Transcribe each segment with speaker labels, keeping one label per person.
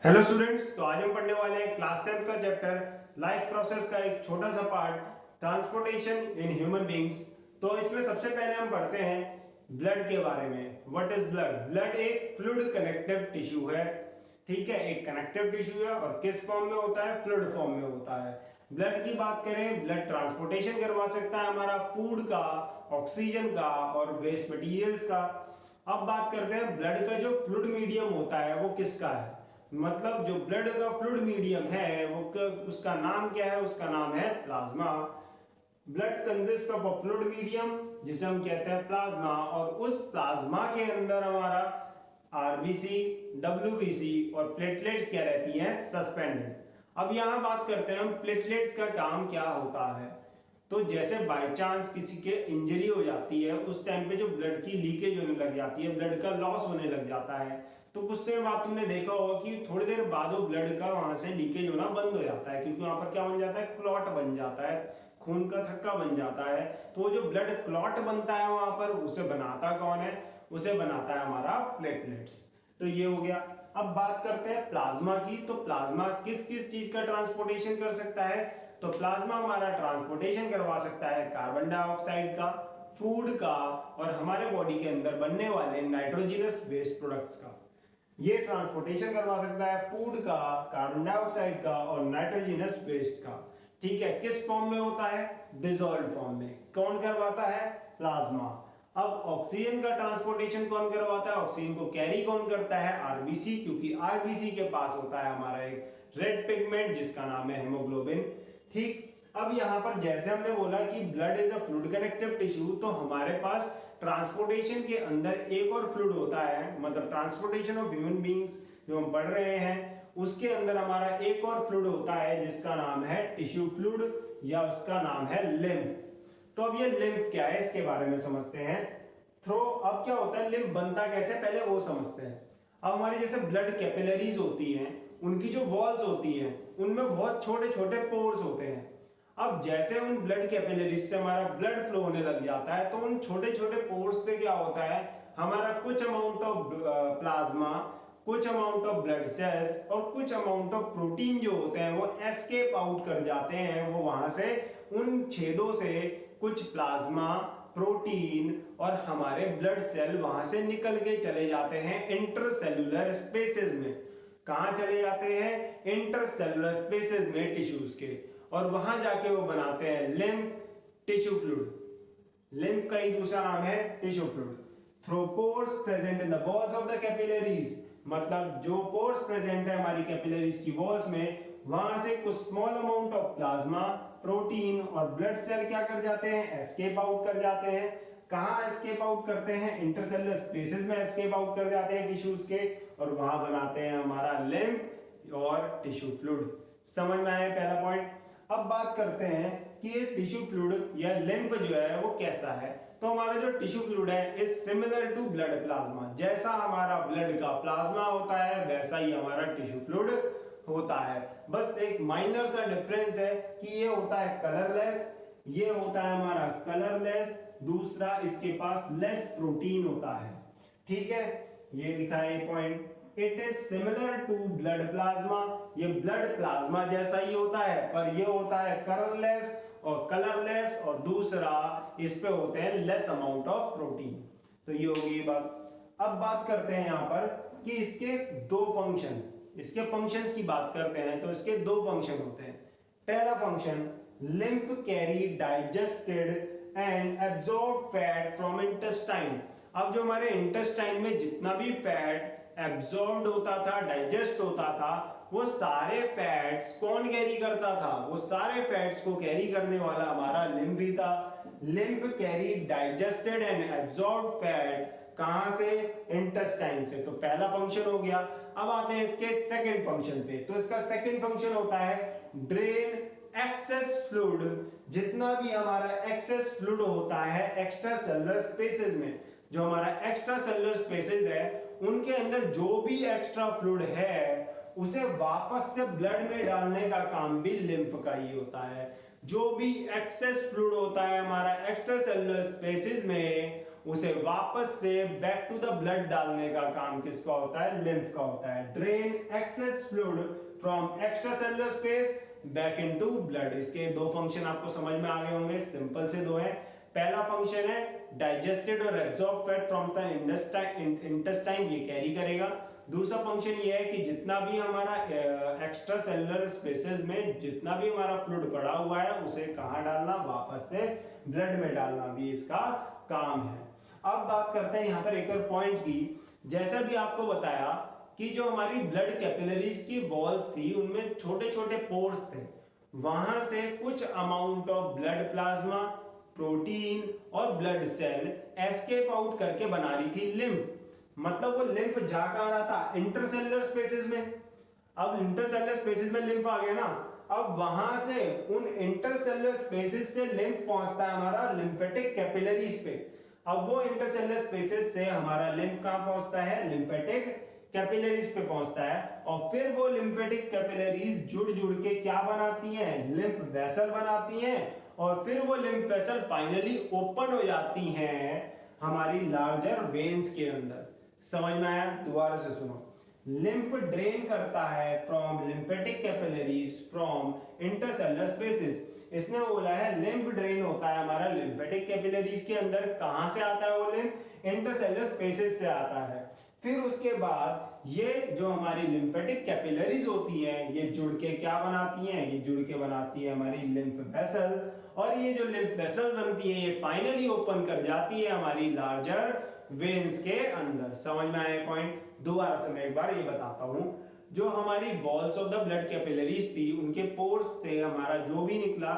Speaker 1: Hello students, तो आज हम पढ़ने वाले हैं क्लास 10 का चैप्टर लाइफ प्रोसेस का एक छोटा सा part transportation in human beings. तो इसमें सबसे पहले हम पढ़ते हैं ब्लड के बारे में। What is blood? ब्लड एक फ्लूइड कनेक्टिव टिश्यू है। ठीक है, एक कनेक्टिव टिश्यू है और किस फॉर्म में होता है? फ्लूइड फॉर्म में होता है। ब्लड की बात करें, ब्लड ट्रांसपोर्टेशन करवा सकता है हमारा फूड का, ऑक्सीजन का और वेस्ट मटेरियल्स का। अब बात करते हैं ब्लड का जो फ्लूइड मीडियम होता है वो किसका है। मतलब जो ब्लड का फ्लूइड मीडियम है वो उसका नाम क्या है? उसका नाम है plasma. Blood consist of a fluid medium जिसे हम कहते हैं प्लाज्मा, और उस प्लाज्मा के अंदर हमारा आरबीसी, डब्ल्यूबीसी और प्लेटलेट्स क्या रहती हैं? सस्पेंडेड। अब यहां बात करते हैं हम प्लेटलेट्स का काम क्या होता है। तो जैसे बाय चांस किसी के इंजरी हो जाती है उस टाइम पे जो ब्लड की लीकेज होने लग जाती है, ब्लड का लॉस होने लग जाता है, तो कुछ समय बाद तुमने देखा होगा कि थोड़ी देर बाद वो ब्लड का वहां से लीकेज होना बंद हो जाता है, क्योंकि वहां पर क्या बन जाता है? क्लॉट बन जाता है, खून का थक्का बन जाता है। तो वो जो ब्लड क्लॉट बनता है वहां पर, उसे बनाता कौन है? उसे बनाता है हमारा प्लेटलेट्स। तो ये हो गया। अब बात करते हैं प्लाज्मा की। तो प्लाज्मा किस किस चीज का ट्रांसपोर्टेशन कर सकता है? तो प्लाज्मा हमारा ट्रांसपोर्टेशन करवा सकता है कार्बन डाइऑक्साइड का, फूड का और हमारे बॉडी के अंदर बनने वाले नाइट्रोजनस वेस्ट प्रोडक्ट्स का। ये ट्रांसपोर्टेशन करवा सकता है फूड का, कार्बन डाइऑक्साइड का और नाइट्रोजनस वेस्ट का। ठीक है, किस फॉर्म में होता है? डिसॉल्व्ड फॉर्म में। कौन करवाता है? प्लाज्मा। अब ऑक्सीजन का ट्रांसपोर्टेशन कौन करवाता है? ऑक्सीजन को कैरी कौन करता है? आरबीसी, क्योंकि आरबीसी के पास होता है हमारा एक रेड पिगमेंट जिसका नाम है हेमोग्लोबिन। ठीक, अब यहां पर जैसे हमने बोला कि blood is a fluid connective tissue, तो हमारे पास ट्रांसपोर्टेशन के अंदर एक और फ्लूइड होता है, मतलब ट्रांसपोर्टेशन ऑफ ह्यूमन बींग्स जो हम पढ़ रहे हैं उसके अंदर हमारा एक और फ्लूइड होता है जिसका नाम है टिश्यू फ्लूइड, या उसका नाम है लिम्फ। तो अब ये लिम्फ क्या है इसके बारे में समझते हैं। थ्रो अब क्या होता है, लिम्फ बनता कैसे, पहले वो समझते हैं। अब हमारी जैसे ब्लड कैपिलरीज होती हैं, उनकी जो वॉल्स होती हैं उनमें बहुत छोटे छोटे पोर्स होते हैं। अब जैसे उन ब्लड कैपिलरीज से हमारा ब्लड फ्लो होने लग जाता है, तो उन छोटे छोटे पोर्स से क्या होता है, हमारा कुछ अमाउंट ऑफ प्लाज्मा, कुछ अमाउंट ऑफ ब्लड सेल्स और कुछ अमाउंट ऑफ प्रोटीन जो होते हैं वो एस्केप आउट कर जाते हैं। वो वहां से उन छेदों से कुछ प्लाज्मा, प्रोटीन और हमारे ब्लड सेल वहां से निकल के चले जाते हैं इंटरसेल्यूलर स्पेसेस में। कहां चले जाते हैं? इंटरसेल्यूलर स्पेसेस में टिश्यूज के, और वहां जाके वो बनाते हैं लिम्फ, टिश्यू फ्लूइड। लिम्फ का ही दूसरा नाम है tissue fluid. Through pores present in the walls of the capillaries, मतलब जो पोर्स प्रेजेंट है हमारी कैपिलरीज की वॉल्स में, वहां से कुछ small amount of plasma, protein और ब्लड सेल क्या कर जाते हैं? एस्केप आउट कर जाते हैं। कहां एस्केप आउट करते हैं? इंटरसेलुलर स्पेसेस में एस्केप आउट कर जाते हैं टिश्यूज के, और वहां बनाते हैं हमारा लिम्फ और टिश्यू फ्लूइड। समझ में आया पहला पॉइंट। अब बात करते हैं कि ये टिश्यू फ्लूइड या लिम्फ जो है वो कैसा है। तो हमारा जो टिश्यू फ्लूइड है is similar to blood plasma. जैसा हमारा ब्लड का प्लाज्मा होता है वैसा ही हमारा टिश्यू फ्लूइड होता है। बस एक माइनर सा डिफरेंस है कि ये होता है कलरलेस, ये होता है हमारा कलरलेस, दूसरा इसके पास लेस प्रोटीन होता है। ठीक है, ये लिखा है point. It is similar to blood plasma, ये ब्लड प्लाज्मा जैसा ही होता है, पर ये होता है कलरलेस और कलरलेस, और दूसरा इस पे होते हैं लेस अमाउंट ऑफ प्रोटीन। तो ये होगी बात। अब बात करते हैं यहां पर कि इसके दो फंक्शन, इसके फंक्शंस की बात करते हैं। तो इसके दो फंक्शन होते हैं। पहला function, lymph carry digested and absorb fat from intestine. अब जो हमारे इंटेस्टाइन में जितना भी फैट एब्जॉर्ब होता था, डाइजेस्ट होता था, वो सारे फैट्स कौन कैरी करता था? वो सारे फैट्स को कैरी करने वाला हमारा लिम्फ ही था। Lymph carry digested and absorb fat, कहां से? इंटेस्टाइन से। तो पहला फंक्शन हो गया। अब आते हैं इसके सेकंड फंक्शन पे। तो इसका सेकंड फंक्शन होता है ड्रेन एक्सेस फ्लूइड। जितना भी हमारा एक्सेस फ्लूइड होता है एक्स्ट्रा सेलुलर स्पेसेस में, जो हमारा एक्स्ट्रा सेलुलर स्पेसेस है उनके अंदर जो भी एक्स्ट्रा फ्लूइड है उसे वापस से ब्लड में डालने का काम भी लिम्फ का ही होता है। जो भी एक्सेस फ्लूइड होता है हमारा एक्स्ट्रा सेलुलर स्पेसेस में उसे वापस से बैक टू द ब्लड डालने का काम किसका होता है? लिम्फ का होता है। Drain access fluid from extra cellular space back into blood. इसके दो फंक्शन आपको समझ में आ गए होंगे, सिंपल से दो है। पहला फंक्शन है डाइजेस्टेड और absorb fat from the intestine, ये कैरी करेगा। दूसरा फंक्शन ये है कि जितना भी हमारा एक्स्ट्रा सेलुलर स्पेसेस में जितना भी हमारा फ्लूइड पड़ा हुआ है उसे कहाँ डालना? वापस से ब्लड में डालना भी इसका काम है। अब बात करते हैं यहाँ पर एक और पॉइंट की। जैसा भी आपको बताया कि जो हमारी ब्लड कैपिलरीज की वॉल्स थी उनमें छोटे छोटे पोर्स थे, वहां से कुछ amount of blood plasma, protein और ब्लड सेल एस्केप आउट करके बना रही थी लिम्फ। मतलब वो लिम्फ जा कहां रहा था? इंटरसेलुलर स्पेसेस में। अब इंटरसेलुलर स्पेसेस में लिम्फ आ गया ना, अब वहां से उन इंटरसेलुलर स्पेसेस से लिम्फ पहुंचता है हमारा लिम्फेटिक कैपिलरीज पे। अब वो इंटरसेलुलर स्पेसेस से हमारा लिम्फ कहां पहुंचता है? लिम्फेटिक कैपिलरीज पे पहुंचता है। और फिर वो लिम्फेटिक कैपिलरीज जुड़ जुड़ के क्या बनाती हैं? लिम्फ वेसल बनाती हैं। और फिर वो लिम्फ वेसल फाइनली ओपन हो जाती हैं हमारी लार्जर वेन्स के अंदर। समझ में आया? दोबारा से सुनो। लिम्फ ड्रेन करता है from lymphatic capillaries from intercellular spaces. इसने बोला है लिम्फ ड्रेन होता है हमारा लिम्फेटिक कैपिलरीज के अंदर। कहां से आता है वो लिम्फ? इंटरसेलुलर स्पेसेस से आता है। फिर उसके बाद ये जो हमारी लिम्फेटिक कैपिलरीज होती हैं ये जुड़ के क्या बनाती हैं? ये जुड़ के बनाती है हमारी लिम्फ वेसल। और ये जो लिम्फ वेसल बनती है ये फाइनली ओपन कर जाती है हमारी लार्जर वेन्स के अंदर। समझ में आया पॉइंट? दोबारा से मैं एक बार ये बताता हूं। जो हमारी walls of the blood capillaries थी उनके पोर्स से हमारा जो भी निकला,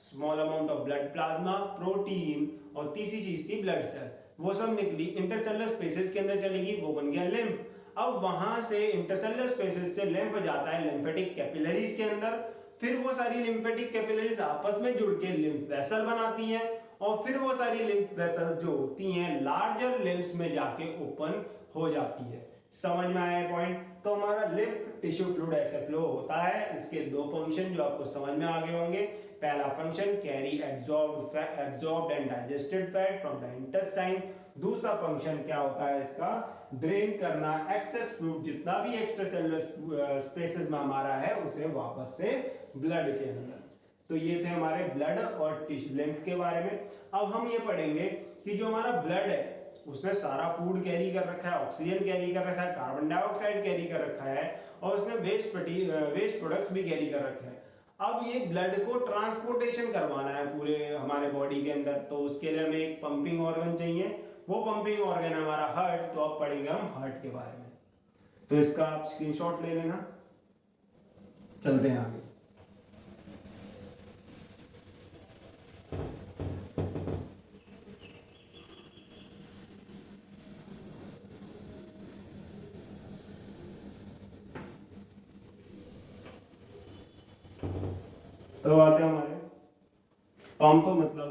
Speaker 1: small amount of blood plasma, protein और तीसरी चीज थी ब्लड सेल, वो सब निकली इंटरसेलुलर स्पेसेस के अंदर चलेगी, वो बन गया लिम्फ। अब वहां से इंटरसेलुलर स्पेसेस से लिम्फ जाता है लिम्फेटिक कैपिलरीज के अंदर। फिर वो सारी लिम्फेटिक कैपिलरीज आपस में जुड़ के लिम्फ वेसल बनाती हैं। और फिर वो सारी लिम्फ वेसल जो होती हैं लार्जर लिम्फ्स में जाके ओपन हो जाती है। समझ में आया पॉइंट? तो हमारा लिम्फ टिश्यू फ्लूइड ऐसे फ्लो होता है। इसके दो फंक्शन जो आपको समझ में आ गए होंगे। पहला function carry absorbed and digested fat from the intestine. दूसरा फंक्शन क्या होता है इसका? ड्रेन करना एक्सेस फ्लूइड जितना भी एक्स्ट्रा सेलुलर स्पेसेस में हमारा है उसे वापस से ब्लड के अंदर। तो ये थे हमारे ब्लड और लिम्फ के बारे में। अब हम ये पढ़ेंगे कि जो हमारा ब्लड है उसने सारा फूड कैरी कर रखा है, ऑक्सीजन कैरी कर रखा है, कार्बन डाइऑक्साइड कैरी कर रखा है और उसने वेस्ट प्रोडक्ट्स भी कैरी कर रखे हैं। अब ये ब्लड को ट्रांसपोर्टेशन करवाना है पूरे हमारे बॉडी के अंदर, तो उसके लिए हमें एक पंपिंग ऑर्गन चाहिए। वो पंपिंग ऑर्गन है हमारा हार्ट। तो अब पढ़ेंगे हम हार्ट के बारे में। तो इसका आप स्क्रीनशॉट ले लेना। चलते हैं आगे। तो आते हैं हमारे पंप मतलब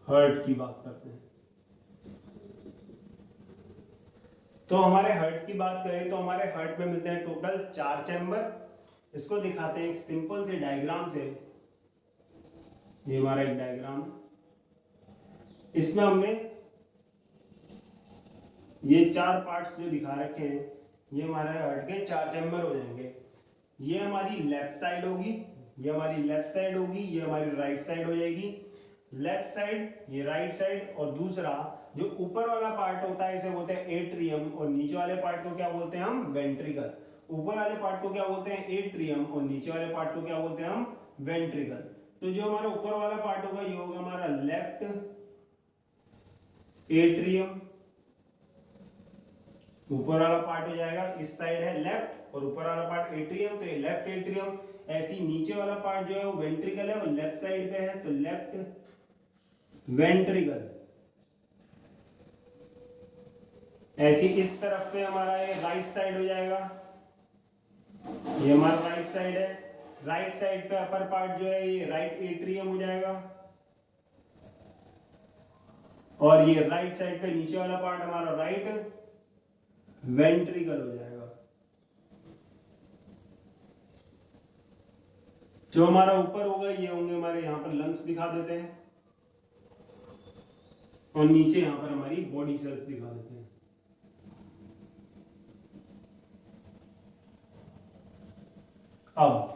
Speaker 1: हार्ट की बात करते हैं। तो हमारे हार्ट की बात करें तो हमारे हार्ट में मिलते हैं टोटल 4 चैम्बर। इसको दिखाते हैं एक सिंपल से डायग्राम से। ये हमारा एक डायग्राम, इसमें हमने ये 4 पार्ट्स जो दिखा रखे हैं ये हमारे हार्ट के 4 चैम्बर हो जाएंगे। ये हमारी लेफ्ट साइड होगी, ये हमारी लेफ्ट साइड होगी, ये हमारी राइट साइड हो जाएगी। लेफ्ट साइड, ये राइट साइड। और दूसरा जो ऊपर वाला पार्ट होता है इसे बोलते हैं एट्रियम और नीचे वाले पार्ट को क्या बोलते हैं हम? वेंट्रिकल। ऊपर वाले पार्ट को क्या बोलते हैं? एट्रियम और नीचे वाले पार्ट को क्या बोलते हैं हम? वेंट्रिकल। तो जो हमारा ऊपर वाला पार्ट होगा ये होगा हमारा लेफ्ट एट्रियम। ऊपर वाला पार्ट हो जाएगा, इस साइड है लेफ्ट और ऊपर वाला पार्ट एट्रियम, तो ये लेफ्ट एट्रियम। ऐसी नीचे वाला पार्ट जो है वो वेंट्रिकल है, वो लेफ्ट साइड पे है, तो लेफ्ट वेंट्रिकल। ऐसी इस तरफ पे हमारा ये राइट साइड हो जाएगा, ये हमारा राइट साइड है। राइट साइड पे अपर पार्ट जो है ये राइट एट्रियम हो जाएगा और ये राइट साइड पे नीचे वाला पार्ट हमारा राइट वेंट्रिकल हो जाएगा। जो हमारा ऊपर होगा ये होंगे हमारे, यहां पर लंग्स दिखा देते हैं। और नीचे यहाँ पर हमारी बॉडी सेल्स दिखा देते हैं। अब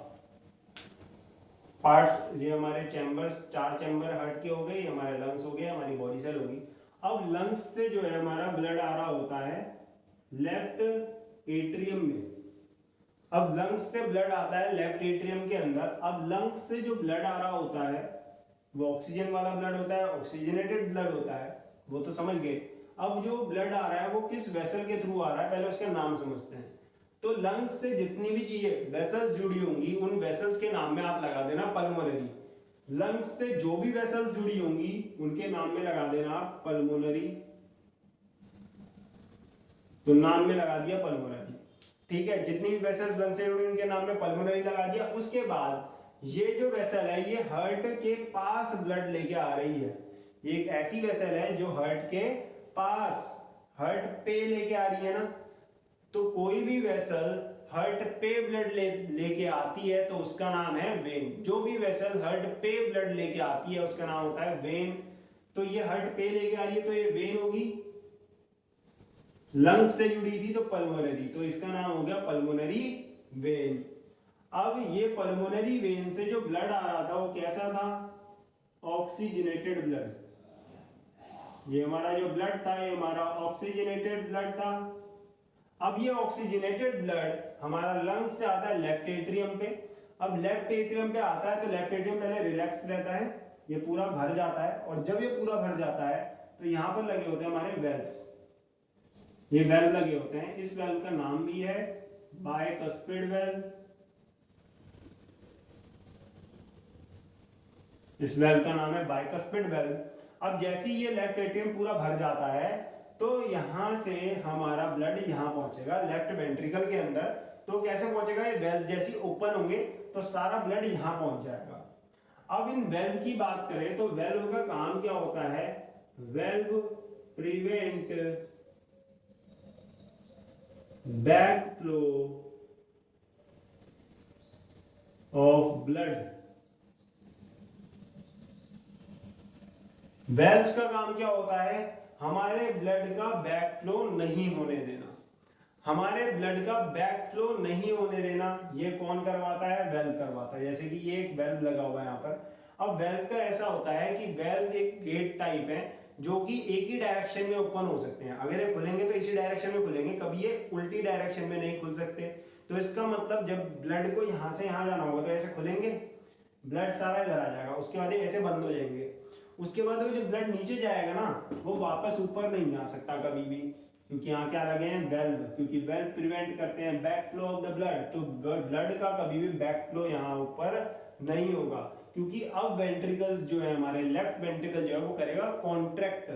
Speaker 1: पार्ट्स, ये हमारे चैम्बर्स, 4 चैम्बर हार्ट के हो गए, हमारे लंग्स हो गए, हमारी बॉडी सेल होगी। अब लंग्स से जो है हमारा ब्लड आ रहा होता है लेफ्ट एट्रियम में। अब लंग्स से ब्लड आता है लेफ्ट एट्रियम के अंदर। अब लंग्स से जो ब्लड आ रहा होता है वो ऑक्सीजन वाला ब्लड होता है, ऑक्सीजनेटेड ब्लड होता है, वो तो समझ गए। अब जो ब्लड आ रहा है वो किस वेसल के थ्रू आ रहा है, पहले उसका नाम समझते हैं। तो लंग्स से जितनी भी चीजें वेसल्स जुड़ी होंगी उन वेसल्स के नाम में आप लगा देना पल्मोनरी। लंग्स से जो भी वेसल्स जुड़ी होंगी उनके नाम में लगा देना आप पल्मोनरी। तो नाम में लगा दिया पल्मोनरी, ठीक है। जितनी भी वेसल्स लंग्स से जुड़ी उनके नाम में पल्मोनरी लगा दिया। उसके बाद ये जो वेसल है ये हार्ट के पास ब्लड लेके आ रही है। ये एक ऐसी वेसल है जो हार्ट के पास, हार्ट पे लेके आ रही है ना। तो कोई भी वेसल हार्ट पे ब्लड लेके आती है तो उसका नाम है वेन। जो भी वेसल हार्ट पे ब्लड लेके आती है उसका नाम होता है वेन। तो ये हार्ट पे लेके आ रही है तो ये वेन होगी। लंग से जुड़ी थी तो पल्मोनरी, तो इसका नाम हो गया पल्मोनरी वेन। अब ये पल्मोनरी वेन से जो ब्लड आ रहा था वो कैसा था, ऑक्सीजनेटेड ब्लड। ये हमारा जो ब्लड था ये हमारा ऑक्सीजनेटेड ब्लड था। अब ये ऑक्सीजनेटेड ब्लड हमारा लंग्स से आता है लेफ्ट एट्रियम पे। अब लेफ्ट एट्रियम पे आता है तो लेफ्ट एट्रियम पहले रिलैक्स रहता है, ये पूरा भर जाता है। और जब ये पूरा भर जाता है तो यहां पर लगे होते हैं हमारे वेल्व्स, ये वेल्व लगे होते हैं। इस वेल्व का नाम भी है बाइकस्पिड वेल्व। इस वेल्व का नाम है बाइकस्पिड वेल्व। अब जैसे ही ये लेफ्ट एट्रियम पूरा भर जाता है तो यहां से हमारा ब्लड यहां पहुंचेगा लेफ्ट वेंट्रिकल के अंदर। तो कैसे पहुंचेगा, ये वेल्व जैसी ओपन होंगे तो सारा ब्लड यहां पहुंच जाएगा। अब इन वेल्व की बात करें तो वेल्व का काम क्या होता है, valve prevent back flow of blood. Valves का काम क्या होता है, हमारे ब्लड का बैक फ्लो नहीं होने देना। हमारे ब्लड का बैक फ्लो नहीं होने देना ये कौन करवाता है, वेल्व करवाता है। जैसे कि ये एक वेल्व लगा हुआ है यहाँ पर। अब वेल्व का ऐसा होता है कि वेल्व एक गेट टाइप है जो कि एक ही डायरेक्शन में ओपन हो सकते हैं। अगर ये खुलेंगे तो इसी डायरेक्शन में खुलेंगे, कभी ये उल्टी डायरेक्शन में नहीं खुल सकते। तो इसका मतलब जब ब्लड को यहाँ से यहाँ जाना होगा तो ऐसे खुलेंगे, ब्लड सारा इधर आ जाएगा, उसके बाद ऐसे बंद हो जाएंगे। उसके बाद वो जो ब्लड नीचे जाएगा ना वो वापस ऊपर नहीं आ सकता कभी भी, क्योंकि यहाँ क्या लगे हैं वेल्व, क्योंकि वेल्व प्रिवेंट करते हैं back flow of the blood. तो ब्लड का कभी भी बैक फ्लो यहाँ ऊपर नहीं होगा, क्योंकि अब वेंट्रिकल्स जो है हमारे लेफ्ट वेंट्रिकल जो है वो करेगा कॉन्ट्रैक्ट।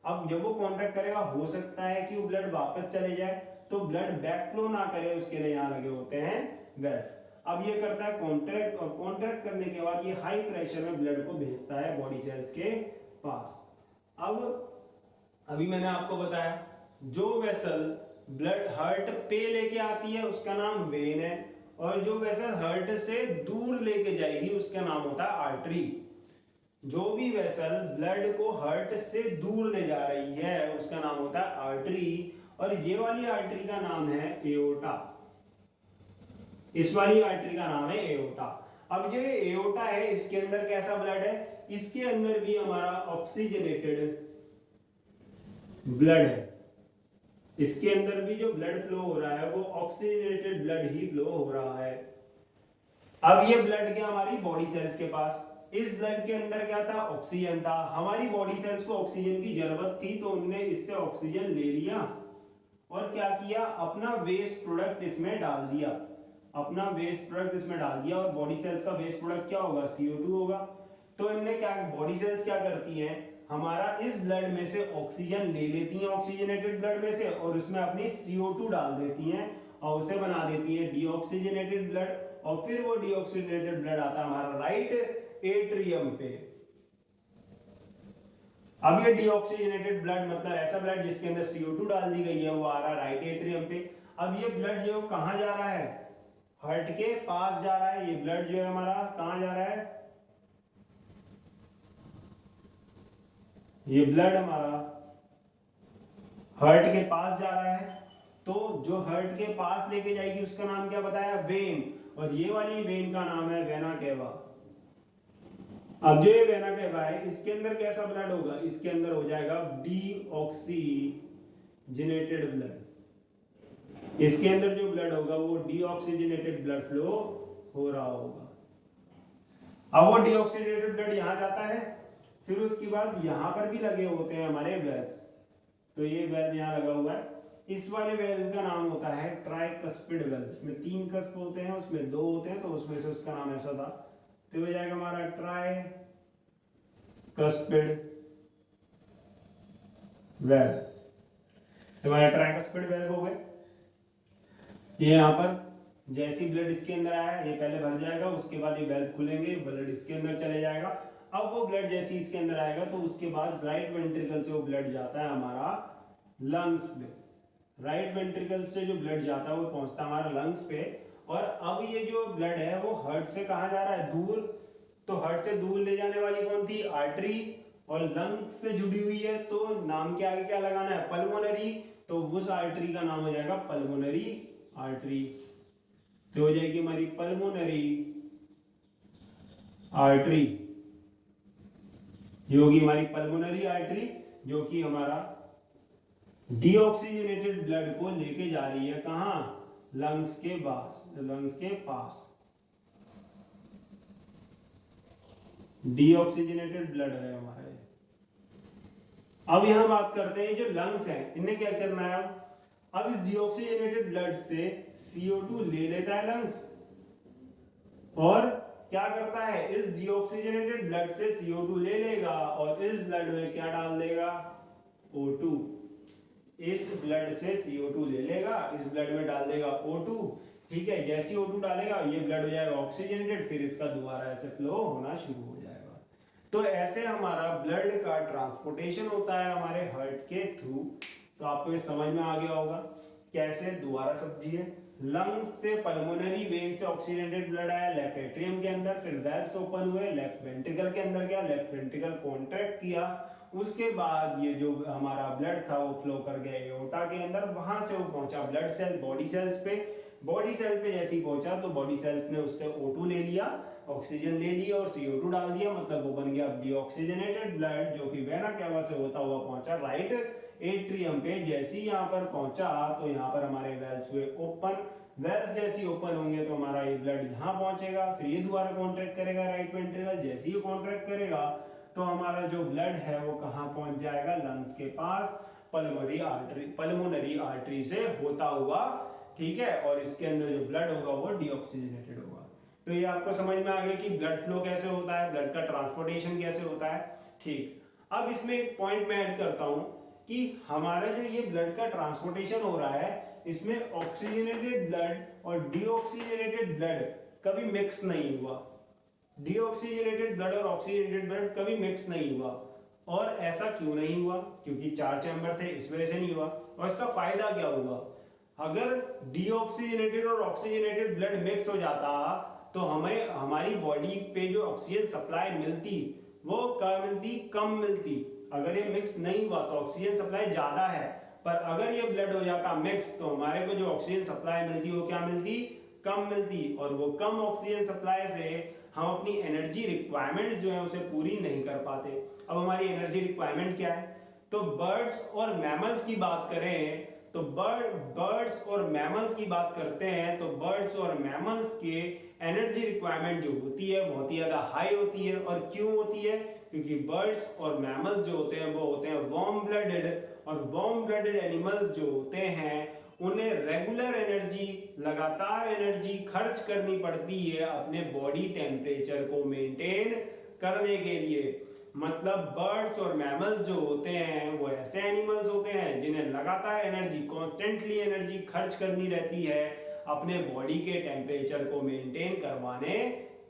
Speaker 1: अब जब वो कॉन्ट्रैक्ट करेगा हो सकता है कि वो ब्लड वापस चले जाए, तो ब्लड बैक फ्लो ना करे उसके लिए यहाँ लगे होते हैं वेल्व्स। अब ये करता है कॉन्ट्रैक्ट, और कॉन्ट्रैक्ट करने के बाद ये हाई प्रेशर में ब्लड को भेजता है बॉडी सेल्स के पास। अब अभी मैंने आपको बताया जो वेसल ब्लड हार्ट पे लेके आती है उसका नाम वेन है, और जो वेसल हार्ट से दूर लेके जाएगी उसका नाम होता है आर्टरी। जो भी वेसल ब्लड को हार्ट से दूर ले जा रही है उसका नाम होता है आर्टरी, और ये वाली आर्टरी का नाम है एओर्टा। इस वाली आर्टरी का नाम है एओर्टा। अब जो एओर्टा है इसके अंदर कैसा ब्लड है, इसके अंदर भी हमारा ऑक्सीजनेटेड ब्लड है। इसके अंदर भी जो ब्लड फ्लो हो रहा है वो ऑक्सीजनेटेड ब्लड ही फ्लो हो रहा है। अब ये ब्लड क्या हमारी बॉडी सेल्स के पास, इस ब्लड के अंदर क्या था, ऑक्सीजन था। हमारी बॉडी सेल्स को ऑक्सीजन की जरूरत थी तो उनने इससे ऑक्सीजन ले लिया और क्या किया, अपना वेस्ट प्रोडक्ट इसमें डाल दिया। अपना वेस्ट प्रोडक्ट इसमें डाल दिया, और बॉडी सेल्स का वेस्ट प्रोडक्ट क्या होगा, CO2 होगा। तो इनने क्या, बॉडी सेल्स क्या करती हैं, हमारा इस ब्लड में से ऑक्सीजन ले लेती हैं ऑक्सीजनेटेड ब्लड में से, और उसमें अपनी CO2 डाल देती हैं और उसे बना देती है डीऑक्सीजनेटेड ब्लड। और फिर वो डीऑक्सीजनेटेड ब्लड आता है हमारा राइट एट्रियम पे। अब ये डीऑक्सीजनेटेड ब्लड मतलब ऐसा ब्लड जिसके अंदर CO2 डाल दी गई है वो आ रहा है राइट एट्रियम पे। अब ये ब्लड जो कहां जा रहा है, हार्ट के पास जा रहा है। ये ब्लड जो है हमारा कहां जा रहा है, ये ब्लड हमारा हार्ट के पास जा रहा है, तो जो हार्ट के पास लेके जाएगी उसका नाम क्या बताया, वेन, और ये वाली वेन का नाम है वेना केवा। अब जो ये वेना केवा है इसके अंदर कैसा ब्लड होगा, इसके अंदर हो जाएगा डीऑक्सीजनेटेड ब्लड। इसके अंदर जो ब्लड होगा वो डीऑक्सीजनेटेड ब्लड फ्लो हो रहा होगा। अब वो डीऑक्सीजनेटेड ब्लड यहाँ जाता है, फिर उसके बाद यहाँ पर भी लगे होते हैं हमारे वेल्व्स। तो ये वेल्व यहाँ लगा हुआ है, इस वाले वेल्व का नाम होता है ट्राइकस्पिड वेल्व। इसमें 3 कस्प होते हैं, उसमें 2 होते हैं, तो उसमें से उसका नाम ऐसा था, तो हो जाएगा हमारा ट्राइकस्पिड वेल्व। तो हमारा ट्राइकस्पिड वेल्व हो गए। ये यहाँ पर जैसी ब्लड इसके अंदर आया, ये पहले भर जाएगा, उसके बाद ये वेल्व खुलेंगे, ब्लड इसके अंदर चले जाएगा। अब वो ब्लड जैसे इसके अंदर आएगा तो उसके बाद राइट वेंट्रिकल से वो ब्लड जाता है हमारा लंग्स में। राइट वेंट्रिकल से जो ब्लड जाता है वो पहुंचता है हमारा लंग्स पे। और अब ये जो ब्लड है वो हार्ट से कहाँ जा रहा है, दूर। तो हार्ट से दूर ले जाने वाली कौन थी, आर्टरी, और लंग्स से जुड़ी हुई है तो नाम के आगे क्या लगाना है, पल्मोनरी। तो उस आर्टरी का नाम हो जाएगा पल्मोनरी आर्टरी। तो हो जाएगी हमारी पल्मोनरी आर्टरी, ये होगी हमारी पल्मोनरी आर्टरी, जो कि हमारा डीऑक्सीजनेटेड ब्लड को लेके जा रही है कहां, लंग्स के पास। लंग्स के पास डीऑक्सीजनेटेड ब्लड है हमारे। अब यहां बात करते हैं जो लंग्स हैं इन्हें क्या करना है। अब इस डीऑक्सीजनेटेड ब्लड से CO2 ले लेता है लंग्स, और क्या करता है, इस डीऑक्सीजनेटेड ब्लड से CO2 ले लेगा और इस ब्लड में क्या डाल देगा, O2। इस ब्लड से CO2 ले लेगा, इस ब्लड में डाल देगा O2। ठीक है, जैसे O2 डालेगा ये ब्लड हो जाएगा ऑक्सीजनेटेड, फिर इसका दोबारा ऐसे फ्लो होना शुरू हो जाएगा। तो ऐसे हमारा ब्लड का ट्रांसपोर्टेशन होता है हमारे हार्ट के थ्रू। तो आपको ये समझ में आ गया होगा कैसे, दोबारा समझिए। लंग्स से पल्मोनरी वेन से ऑक्सीजनेटेड ब्लड आया लेफ्ट एट्रियम के अंदर, फिर वेल्व्स ओपन हुए, लेफ्ट वेंट्रिकल के अंदर गया, लेफ्ट वेंट्रिकल कॉन्ट्रैक्ट किया, उसके बाद ये जो हमारा ब्लड था वो फ्लो कर गया एओर्टा के अंदर, वहां से वो पहुंचा ब्लड सेल, बॉडी सेल्स पे। बॉडी सेल पे जैसे ही पहुंचा तो बॉडी सेल्स ने उससे O2 ले लिया, ऑक्सीजन ले लिया और CO2 डाल दिया, मतलब वो बन गया डीऑक्सीजनेटेड ब्लड, जो कि वेना केवा से होता हुआ पहुंचा राइट एट्रियम पे। जैसे ही यहाँ पर पहुंचा तो यहाँ पर हमारे वेल्व्स हुए ओपन। वेल्व जैसे ओपन होंगे तो हमारा ये ब्लड यहाँ पहुंचेगा, फिर ये दोबारा कॉन्ट्रैक्ट करेगा राइट वेंट्रिकल। जैसे ही कॉन्ट्रैक्ट करेगा तो हमारा जो ब्लड है वो कहाँ पहुंच जाएगा, लंग्स के पास, पल्मोनरी आर्टरी से होता हुआ। ठीक है, और इसके अंदर जो ब्लड होगा वो डीऑक्सीजनेटेड होगा। तो ये आपको समझ में आ गया कि ब्लड फ्लो कैसे होता है, ब्लड का ट्रांसपोर्टेशन कैसे होता है। ठीक, अब इसमें एक पॉइंट मैं ऐड करता हूं कि हमारा जो ये ब्लड का ट्रांसपोर्टेशन हो रहा है इसमें ऑक्सीजनेटेड ब्लड और डीऑक्सीजनेटेड ब्लड कभी मिक्स नहीं हुआ। डीऑक्सीजनेटेड ब्लड और ऑक्सीजनेटेड ब्लड कभी मिक्स नहीं हुआ। और ऐसा क्यों नहीं हुआ, क्योंकि 4 चैम्बर थे, इस वजह से नहीं हुआ। और इसका फायदा क्या हुआ, अगर डीऑक्सीजनेटेड और ऑक्सीजनेटेड ब्लड मिक्स हो जाता तो हमें हमारी बॉडी पे जो ऑक्सीजन सप्लाई मिलती वो क्या मिलती, कम मिलती। अगर ये मिक्स नहीं हुआ तो ऑक्सीजन सप्लाई ज्यादा है, पर अगर ये ब्लड हो जाता मिक्स तो हमारे को जो ऑक्सीजन सप्लाई मिलती वो क्या मिलती, कम मिलती। और वो कम ऑक्सीजन सप्लाई से हम अपनी एनर्जी रिक्वायरमेंट्स जो है उसे पूरी नहीं कर पाते। अब हमारी एनर्जी रिक्वायरमेंट क्या है, तो बर्ड्स और मैमल्स की बात करें तो बर्ड्स और मैमल्स की बात करते हैं तो बर्ड्स और मैमल्स के एनर्जी रिक्वायरमेंट जो होती है बहुत ही ज्यादा हाई होती है। और क्यों होती है, क्योंकि बर्ड्स और मैमल्स जो होते हैं वो होते हैं वार्म ब्लडेड, और वार्म ब्लडेड एनिमल्स जो होते हैं उन्हें रेगुलर एनर्जी, लगातार एनर्जी खर्च करनी पड़ती है अपने बॉडी टेम्परेचर को मेंटेन करने के लिए। मतलब बर्ड्स और मैमल्स जो होते हैं वो ऐसे एनिमल्स होते हैं जिन्हें लगातार एनर्जी, कॉन्स्टेंटली एनर्जी खर्च करनी रहती है अपने बॉडी के टेम्परेचर को मेंटेन करवाने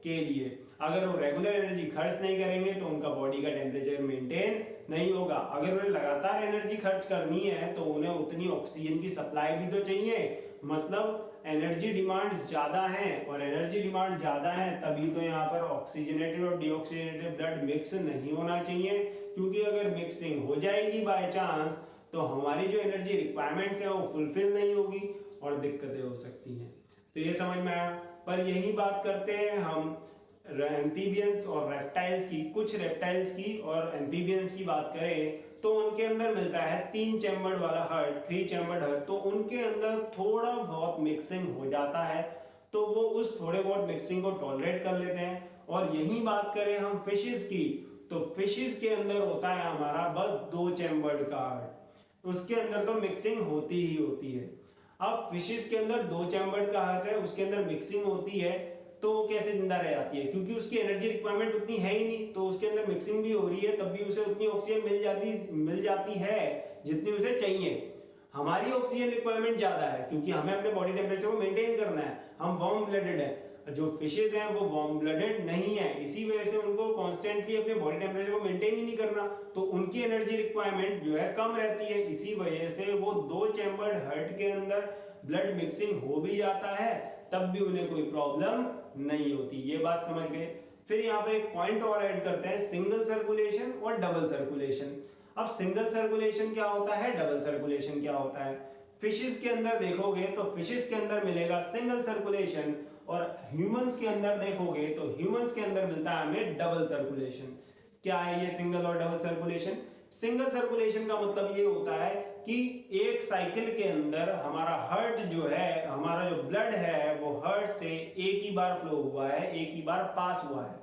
Speaker 1: के लिए। अगर वो रेगुलर एनर्जी खर्च नहीं करेंगे तो उनका बॉडी का टेम्परेचर मेंटेन नहीं होगा। अगर उन्हें लगातार एनर्जी खर्च करनी है तो उन्हें उतनी ऑक्सीजन की सप्लाई भी तो चाहिए, मतलब एनर्जी डिमांड्स ज़्यादा हैं, और एनर्जी डिमांड ज़्यादा है तभी तो यहाँ पर ऑक्सीजनेटेड और डीऑक्सीजनेटेड ब्लड मिक्स नहीं होना चाहिए, क्योंकि अगर मिक्सिंग हो जाएगी बाय चांस तो हमारी जो एनर्जी रिक्वायरमेंट्स है वो फुलफिल नहीं होगी और दिक्कतें हो सकती हैं। तो ये समझ में आया। पर यही बात करते हैं हम एम्फीबियंस और रेप्टाइल्स की। कुछ रेप्टाइल्स की और एम्फीबियंस की बात करें तो उनके अंदर मिलता है 3 चैम्बर्ड वाला हार्ट, 3 चैम्बर्ड हार्ट, तो उनके अंदर थोड़ा बहुत मिक्सिंग हो जाता है, तो वो उस थोड़े बहुत मिक्सिंग को टॉलरेट कर लेते हैं। और यही बात करें हम फिशेस की, तो फिशेस के अंदर होता है हमारा बस 2 चैम्बर्ड का हार्ट, उसके अंदर तो मिक्सिंग होती ही होती है। अब फिशेस के अंदर 2 चैम्बर्ड का हार्ट है, उसके अंदर मिक्सिंग होती है, तो वो कैसे जिंदा रह जाती है? क्योंकि उसकी एनर्जी रिक्वायरमेंट उतनी है ही नहीं, तो उसके अंदर मिक्सिंग भी हो रही है तब भी उसे उतनी ऑक्सीजन मिल जाती है जितनी उसे चाहिए। हमारी ऑक्सीजन रिक्वायरमेंट ज्यादा है क्योंकि हमें अपने बॉडी टेम्परेचर को मेंटेन करना है, हम वार्म ब्लडेड है। जो फिशेज हैं वो वार्म ब्लडेड नहीं है, इसी वजह से उनको कॉन्स्टेंटली अपने बॉडी टेम्परेचर को मेंटेन ही नहीं करना, तो उनकी एनर्जी रिक्वायरमेंट जो है कम रहती है। इसी वजह से वो 2 चैम्बर्ड हार्ट के अंदर ब्लड मिक्सिंग हो भी जाता है तब भी उन्हें कोई प्रॉब्लम नहीं होती। ये बात समझ गए। फिर यहाँ पे एक पॉइंट और ऐड करते हैं, सिंगल सर्कुलेशन और डबल सर्कुलेशन। अब सिंगल सर्कुलेशन क्या होता है, डबल सर्कुलेशन क्या होता है? फिशेस के अंदर देखोगे तो फिशेस के अंदर मिलेगा सिंगल सर्कुलेशन, और ह्यूमंस के अंदर देखोगे तो ह्यूमंस के अंदर मिलता है हमें डबल सर्कुलेशन। क्या है ये सिंगल और डबल सर्कुलेशन? सिंगल सर्कुलेशन का मतलब ये होता है कि एक साइकिल के अंदर हमारा हार्ट जो है, हमारा जो ब्लड है वो हार्ट से एक ही बार फ्लो हुआ है, एक ही बार पास हुआ है।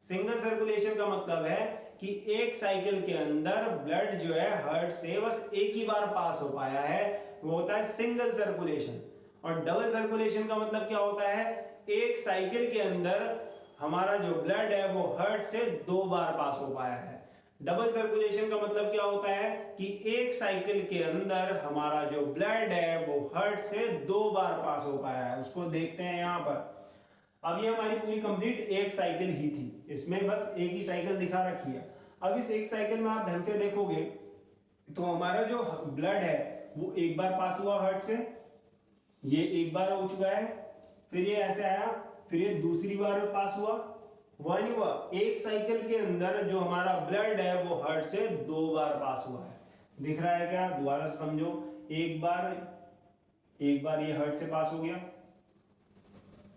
Speaker 1: सिंगल सर्कुलेशन का मतलब है कि एक साइकिल के अंदर ब्लड जो है हार्ट से बस एक ही बार पास हो पाया है, वो होता है सिंगल सर्कुलेशन। और डबल सर्कुलेशन का मतलब क्या होता है? एक साइकिल के अंदर हमारा जो ब्लड है वो हार्ट से 2 बार पास हो पाया है। डबल सर्कुलेशन का मतलब क्या होता है कि एक साइकिल के अंदर हमारा जो ब्लड है वो हार्ट से 2 बार पास हो पाया है। उसको देखते हैं यहाँ पर। अब ये हमारी पूरी कंप्लीट एक साइकिल ही थी, इसमें बस एक ही साइकिल दिखा रखी है। अब इस एक साइकिल में आप ढंग से देखोगे तो हमारा जो ब्लड है वो एक बार पास हुआ हार्ट से, ये एक बार हो चुका है, फिर ये ऐसे आया, फिर ये दूसरी बार पास हुआ नहीं हुआ। एक साइकिल के अंदर जो हमारा ब्लड है वो हार्ट से 2 बार पास हुआ है। दिख रहा है क्या? दोबारा से समझो। एक बार ये हार्ट से पास हो गया,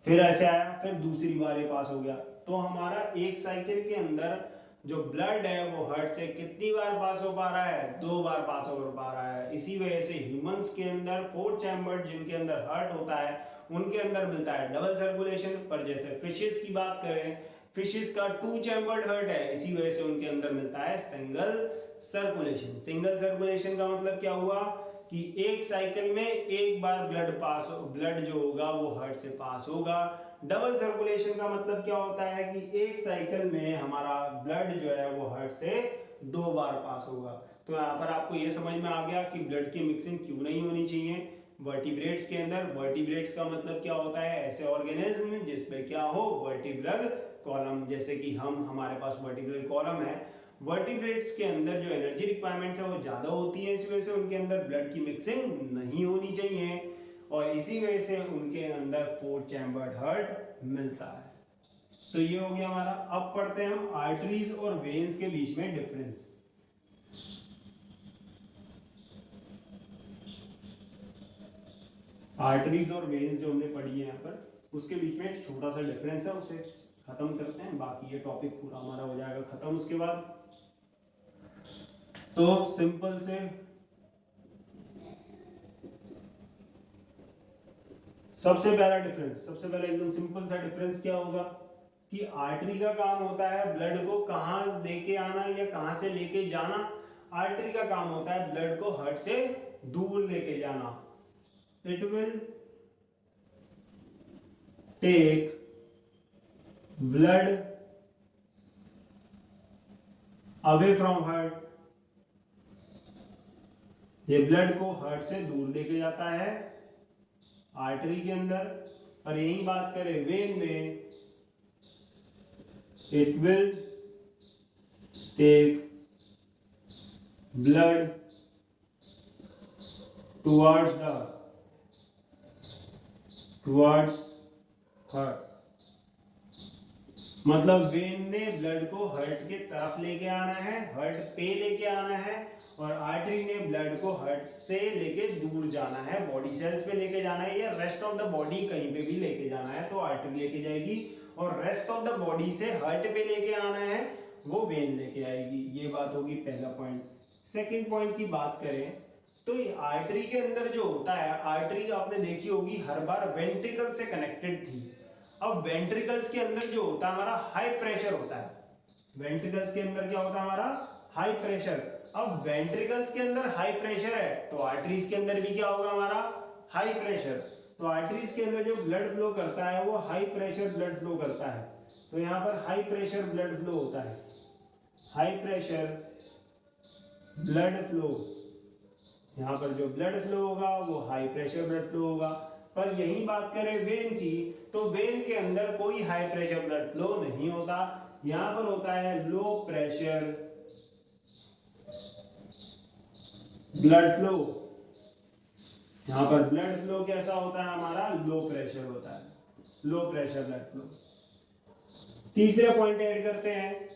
Speaker 1: फिर ऐसे आया, फिर दूसरी बार ये पास हो गया। तो हमारा एक साइकिल के अंदर जो ब्लड है वो हार्ट से कितनी बार पास हो पा रहा है? 2 बार पास हो पा रहा है। इसी वजह से ह्यूमंस के अंदर 4 चैम्बर्ड जिनके अंदर हार्ट होता है उनके अंदर मिलता है डबल सर्कुलेशन। पर जैसे फिशेस की बात करें, फिशेस का 2 चैम्बर्ड हार्ट है, इसी वजह से उनके अंदर मिलता है सिंगल सर्कुलेशन। सिंगल सर्कुलेशन का मतलब क्या हुआ कि एक साइकिल में एक बार ब्लड जो होगा वो हार्ट से पास होगा। डबल सर्कुलेशन का मतलब क्या होता है कि एक साइकिल में हमारा ब्लड जो है वो हार्ट से 2 बार पास होगा। तो यहाँ पर आपको ये समझ में आ गया कि ब्लड की मिक्सिंग क्यों नहीं होनी चाहिए वर्टिब्रेट्स के अंदर। वर्टिब्रेट्स का मतलब क्या होता है? ऐसे ऑर्गेनिज्म जिसमें क्या हो, वर्टिब्रल कॉलम, जैसे कि हमारे पास वर्टिब्रल कॉलम है। वर्टिब्रेट्स के अंदर जो एनर्जी रिक्वायरमेंट्स है वो ज़्यादा होती है, इस वजह से उनके अंदर ब्लड की मिक्सिंग नहीं होनी चाहिए, और इसी वजह से उनके अंदर 4 चैम्बर्ड हार्ट मिलता है। तो ये हो गया हमारा। अब पढ़ते हैं हम आर्टरीज और वेन्स के बीच में डिफरेंस। आर्टरीज और वेन्स जो हमने पढ़ी है यहाँ पर, उसके बीच में एक छोटा सा डिफरेंस है, उसे खत्म करते हैं, बाकी ये टॉपिक पूरा हमारा हो जाएगा खत्म उसके बाद। तो सिंपल से सबसे पहला एकदम सिंपल सा डिफरेंस क्या होगा कि आर्टरी का काम होता है ब्लड को कहां लेके आना या कहां से लेके जाना। आर्टरी का काम होता है ब्लड को हार्ट से दूर लेके जाना। It will take blood away from heart, ये ब्लड को हार्ट से दूर लेके जाता है आर्टरी के अंदर। और यही बात करें वेन में, it will take blood towards the towards heart, मतलब वेन ने ब्लड को हार्ट के तरफ लेके आना है, हार्ट पे लेके आना है, और आर्टरी ने ब्लड को हार्ट से लेके दूर जाना है, बॉडी सेल्स पे लेके जाना है, या रेस्ट ऑफ द बॉडी कहीं पे भी लेके जाना है तो आर्टरी लेके जाएगी, और रेस्ट ऑफ द बॉडी से हार्ट पे लेके आना है वो वेन लेके आएगी। ये बात होगी पहला पॉइंट। सेकंड पॉइंट की बात करें तो ये आर्टरी के अंदर जो होता है, आर्टरी आपने देखी होगी हर बार वेंट्रिकल से कनेक्टेड थी। अब वेंट्रिकल्स के अंदर जो होता है हमारा हाई प्रेशर होता है, वेंट्रिकल्स के अंदर क्या होता है हमारा हाई प्रेशर। अब वेंट्रिकल्स के अंदर हाई प्रेशर है तो आर्टरीज के अंदर भी क्या होगा हमारा हाई प्रेशर। तो आर्टरीज के अंदर जो ब्लड फ्लो करता है वो हाई प्रेशर ब्लड फ्लो करता है, तो यहाँ पर हाई प्रेशर ब्लड फ्लो होता है, हाई प्रेशर ब्लड फ्लो। यहाँ पर जो ब्लड फ्लो होगा वो हाई प्रेशर ब्लड फ्लो होगा। पर यही बात करें वेन की, तो वेन के अंदर कोई हाई प्रेशर ब्लड फ्लो नहीं होता, यहां पर होता है लो प्रेशर ब्लड फ्लो। यहां पर ब्लड फ्लो कैसा होता है हमारा लो प्रेशर होता है, लो प्रेशर ब्लड फ्लो। तीसरा पॉइंट ऐड करते हैं,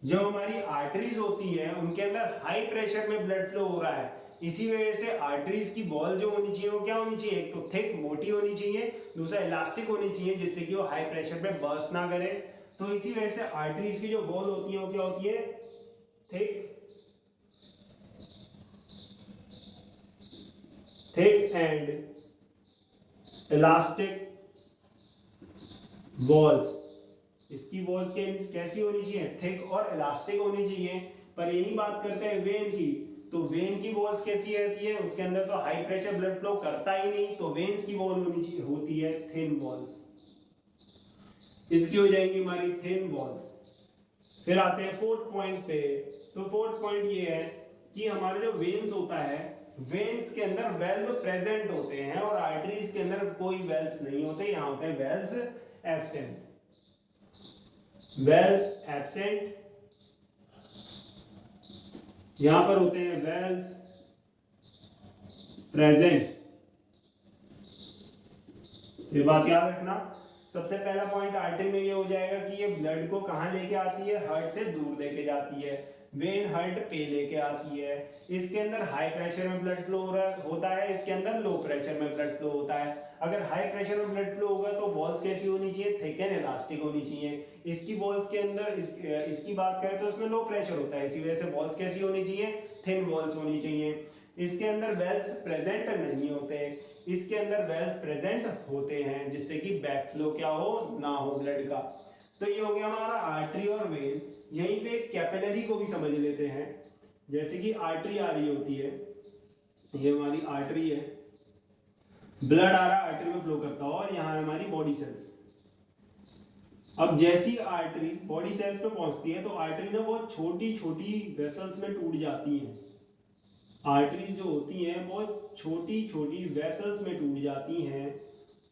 Speaker 1: जो हमारी आर्टरीज होती है उनके अंदर हाई प्रेशर में ब्लड फ्लो हो रहा है, इसी वजह से आर्टरीज की बॉल जो होनी चाहिए वो क्या होनी चाहिए, एक तो थिक मोटी होनी चाहिए, दूसरा इलास्टिक होनी चाहिए जिससे कि वो हाई प्रेशर पे बर्स्ट ना करे। तो इसी वजह से आर्टरीज की जो बॉल होती है वो क्या होती है, थिक एंड इलास्टिक वॉल्स। इसकी वॉल्स कैसी होनी चाहिए, थिक और इलास्टिक होनी चाहिए। पर यही बात करते हैं वेन की, तो वेन की वॉल्स कैसी रहती है, उसके अंदर तो हाई प्रेशर ब्लड फ्लो करता ही नहीं, तो वेन्स की वॉल होती है थिन वॉल्स, इसकी हो जाएंगी हमारी थिन वॉल्स। फिर आते हैं फोर्थ पॉइंट पे, तो फोर्थ पॉइंट ये है कि हमारे जो वेन्स होता है, वेन्स के अंदर वेल्व प्रेजेंट होते हैं और आर्टरीज के अंदर कोई वेल्व्स नहीं होते, यहां होते हैं वेल्व्स एब्सेंट, वेल्व्स एब्सेंट, यहां पर होते हैं वेल्व्स प्रेजेंट। ये बात याद रखना। सबसे पहला पॉइंट आर्टरी में ये हो जाएगा कि ये ब्लड को कहां लेके आती है, हार्ट से दूर लेके जाती है, वेन हार्ट पे लेके आती है। इसके अंदर हाई प्रेशर में ब्लड फ्लो होता है, इसके अंदर लो प्रेशर में ब्लड फ्लो होता है। अगर हाई प्रेशर में ब्लड फ्लो होगा तो वॉल्स कैसी होनी चाहिए, थिक एंड इलास्टिक होनी चाहिए। इसकी वॉल्स के अंदर इसकी बात करें तो इसमें लो प्रेशर होता है, इसी वजह से वॉल्स कैसी होनी चाहिए, थिन वॉल्स होनी चाहिए। इसके अंदर वेल्व्स प्रेजेंट नहीं होते, इसके अंदर वेल्व प्रेजेंट होते हैं जिससे कि बैक फ्लो क्या हो ना हो ब्लड का। तो ये हो गया हमारा आर्टरी और वेन। यहीं पे कैपिलरी को भी समझ लेते हैं, जैसे कि आर्टरी आ रही होती है, ये हमारी आर्टरी है, ब्लड आ रहा है आर्टरी में फ्लो करता है, और यहाँ है हमारी बॉडी सेल्स। अब जैसी आर्टरी बॉडी सेल्स पे पहुंचती है तो आर्टरी ना बहुत छोटी छोटी वेसल्स में टूट जाती हैं। आर्टरीज जो होती हैं बहुत छोटी छोटी वेसल्स में टूट जाती हैं,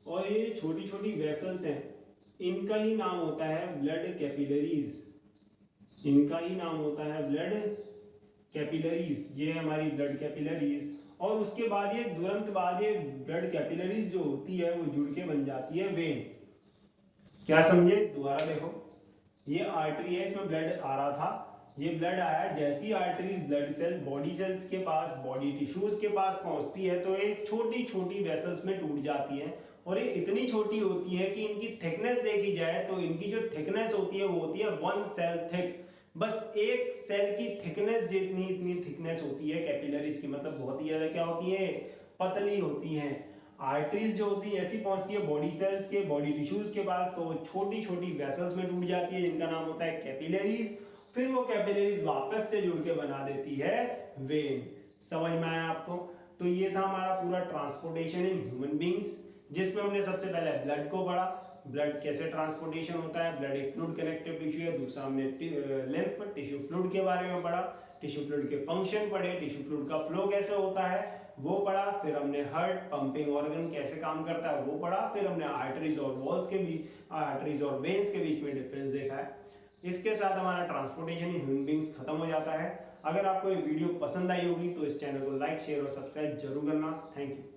Speaker 1: और ये छोटी छोटी वेसल्स हैं, इनका ही नाम होता है ब्लड कैपिलरीज, इनका ही नाम होता है ब्लड कैपिलरीज। ये है हमारी ब्लड कैपिलरीज, और उसके बाद ये तुरंत बाद ये ब्लड कैपिलरीज जो होती है वो जुड़ के बन जाती है वेन। क्या समझे, दोबारा देखो, ये आर्टरी है, इसमें ब्लड आ रहा था, ये ब्लड आया, जैसी arteries blood cell body cells के पास, बॉडी टिश्यूज के पास पहुंचती है तो ये छोटी छोटी वेसल्स में टूट जाती है, और ये इतनी छोटी होती है कि इनकी थिकनेस देखी जाए तो इनकी जो थिकनेस होती है वो होती है 1 सेल थिक, बस एक सेल की थिकनेस जितनी इतनी थिकनेस होती है कैपिलरीज की, मतलब बहुत ही ज्यादा क्या होती है, पतली होती है। आर्टरीज जो होती है ऐसी पहुंचती है बॉडी सेल्स के, बॉडी टिश्यूज के पास, तो छोटी छोटी वेसल्स में टूट जाती है जिनका नाम होता है कैपिलरीज। फिर वो कैपिलरीज वापस से जुड़ के बना देती है वेन। समझ में आया आपको। तो ये था हमारा पूरा ट्रांसपोर्टेशन इन ह्यूमन बींग्स, जिसमें हमने सबसे पहले ब्लड को पढ़ा, ब्लड कैसे ट्रांसपोर्टेशन होता है, ब्लड एक फ्लूइड कनेक्टिव टिश्यू है, दूसरा हमने लिम्फ टिश्यू फ्लूइड के बारे में पढ़ा, टिश्यू फ्लूइड के फंक्शन पढ़े, टिश्यू फ्लूइड का फ्लो कैसे होता है वो पढ़ा, फिर हमने हार्ट पंपिंग ऑर्गन कैसे काम करता है वो पढ़ा, फिर हमने आर्टरीज और वॉल्स के बीच, आर्टरीज और वेन्स के बीच में डिफरेंस देखा है। इसके साथ हमारा ट्रांसपोर्टेशन इन ह्यूमन बींग्स खत्म हो जाता है। अगर आपको ये वीडियो पसंद आई होगी तो इस चैनल को लाइक शेयर और सब्सक्राइब जरूर करना। Thank you.